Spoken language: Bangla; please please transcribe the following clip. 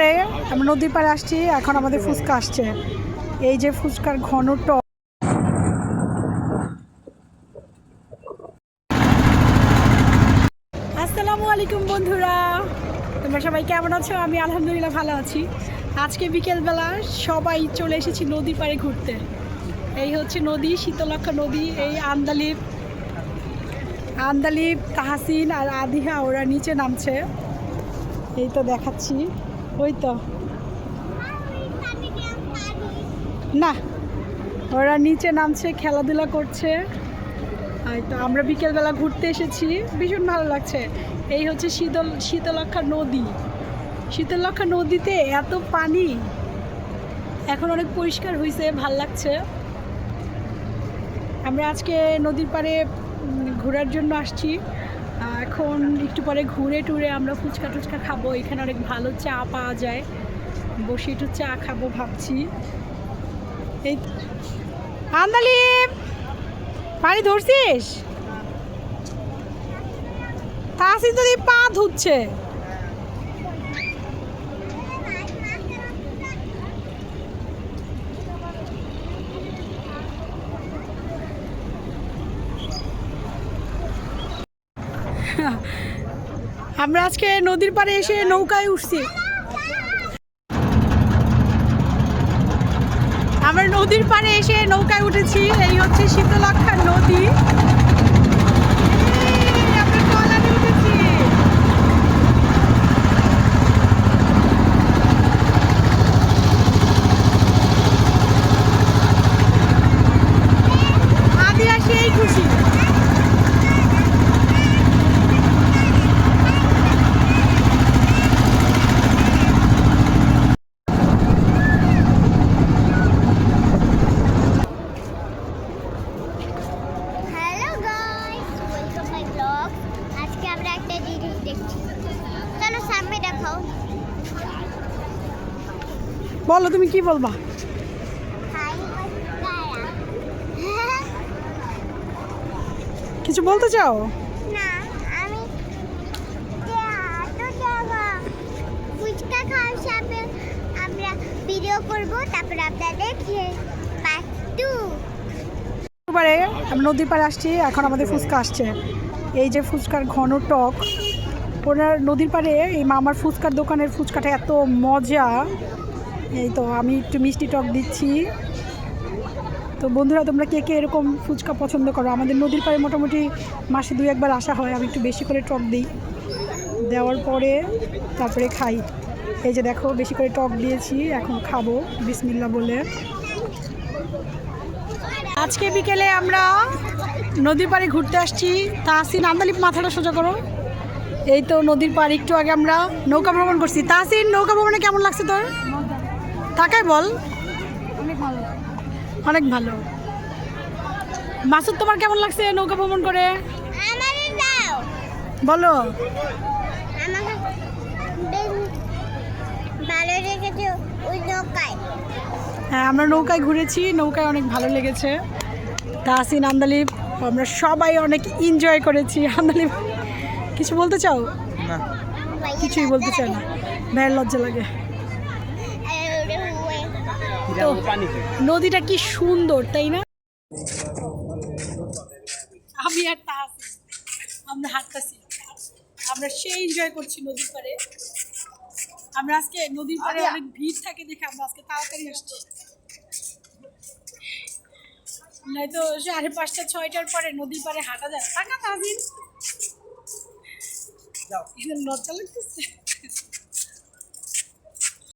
পারে আমরা নদীর পাড়ে আসছি, এখন আমাদের ফুচকা আসছে। এই যে ফুচকার ঘন টক। আসসালামু আলাইকুম বন্ধুরা, তোমরা সবাই কেমন আছো? আমি আলহামদুলিল্লাহ ভালো আছি। আজকে বিকেলবেলা সবাই চলে এসেছি নদীর পাড়ে ঘুরতে। এই হচ্ছে নদী, শীতলক্ষা নদী। এই আন্দালিব, তাহসিন আর আদিহা ওরা নিচে নামছে। এই তো দেখাচ্ছি, ওই তো না, ওরা নিচে নামছে, খেলাধুলা করছে। আর তো আমরা বিকেলবেলা ঘুরতে এসেছি, ভীষণ ভালো লাগছে। এই হচ্ছে শীতলক্ষা নদী। শীতলক্ষা নদীতে এত পানি, এখন অনেক পরিষ্কার হয়েছে, ভাল লাগছে। আমরা আজকে নদীর পাড়ে ঘোরার জন্য আসছি। এখন একটু পরে ঘুরে টুরে আমরা ফুচকা টুচকা খাবো। এখানে অনেক ভালো চা পাওয়া যায়, বসে একটু চা খাবো ভাবছি। এই আন্দালিব, পানি ধরছিস? তাহসিন তো পা ধুচ্ছে। আমরা আজকে নদীর পাড়ে এসে নৌকায় উঠছি। আমরা নদীর পাড়ে এসে নৌকায় উঠেছি। এই হচ্ছে শীতলক্ষা নদী। আমরা ট্রলারে উঠেছি। আদিয়া সেই খুশি। বলো, তুমি কি বলবা? কিছু বলতে চাও? না, আমি ফুচকা খাওয়ার সাথে আমরা ভিডিও করব, তারপর আপনাদের আমরা নদীর পাড়ে আসছি, এখন আমাদের ফুচকা আসছে। এই যে ফুচকার ঘন টক। ওনার নদীর পাড়ে এই মামার ফুচকার দোকানের ফুচকাটা এত মজা। এই তো আমি একটু মিষ্টি টক দিচ্ছি। তো বন্ধুরা, তোমরা কে কে এরকম ফুচকা পছন্দ করো? আমাদের নদীর পাড়ে মোটামুটি মাসে 2-1 বার আসা হয়। আমি একটু বেশি করে টক দিই, দেওয়ার পরে তারপরে খাই। এই যে দেখো, বেশি করে টক দিয়েছি, এখন খাবো বিসমিল্লাহ বলে। আজকে বিকেলে আমরা নদীর পাড়ে ঘুরতে আসছি। তাহসিন, আন্দালিব মাথাটা সোজা করো। এই তো নদীর পাড়ে একটু আগে আমরা নৌকা ভ্রমণ করছি। তাহসিন, নৌকা ভ্রমণে কেমন লাগছে তোর? তাকায় বল। অনেক ভালো, অনেক ভালো। মাসুদ, তোমার কেমন লাগছে নৌকা ভ্রমণ করে? বলো। হ্যাঁ, আমরা নৌকায় ঘুরেছি, নৌকায় অনেক ভালো লেগেছে। তাহসিন, আন্দালিব, আমরা সবাই অনেক এনজয় করেছি। আন্দালিব, কিছু বলতে চাও? না, কিছুই বলতে চাই না, ভাইয়ের লজ্জা লাগে। তো নদীটা কি সুন্দর, তাই না? আমি আর তাহসিন আমরা হাঁটতেছি, আমরা সেই এনজয় করছি নদীর পাড়ে। আমরা আজকে নদীর পাড়ে অনেক ভিড় থাকে দেখে আমরা আজকে তাড়াতাড়ি আসছি, নয়তো 5:30-6টার পরে নদীর পাড়ে হাঁটা যায়। টাকা তাহসিন, লজ্জা লাগতেছে।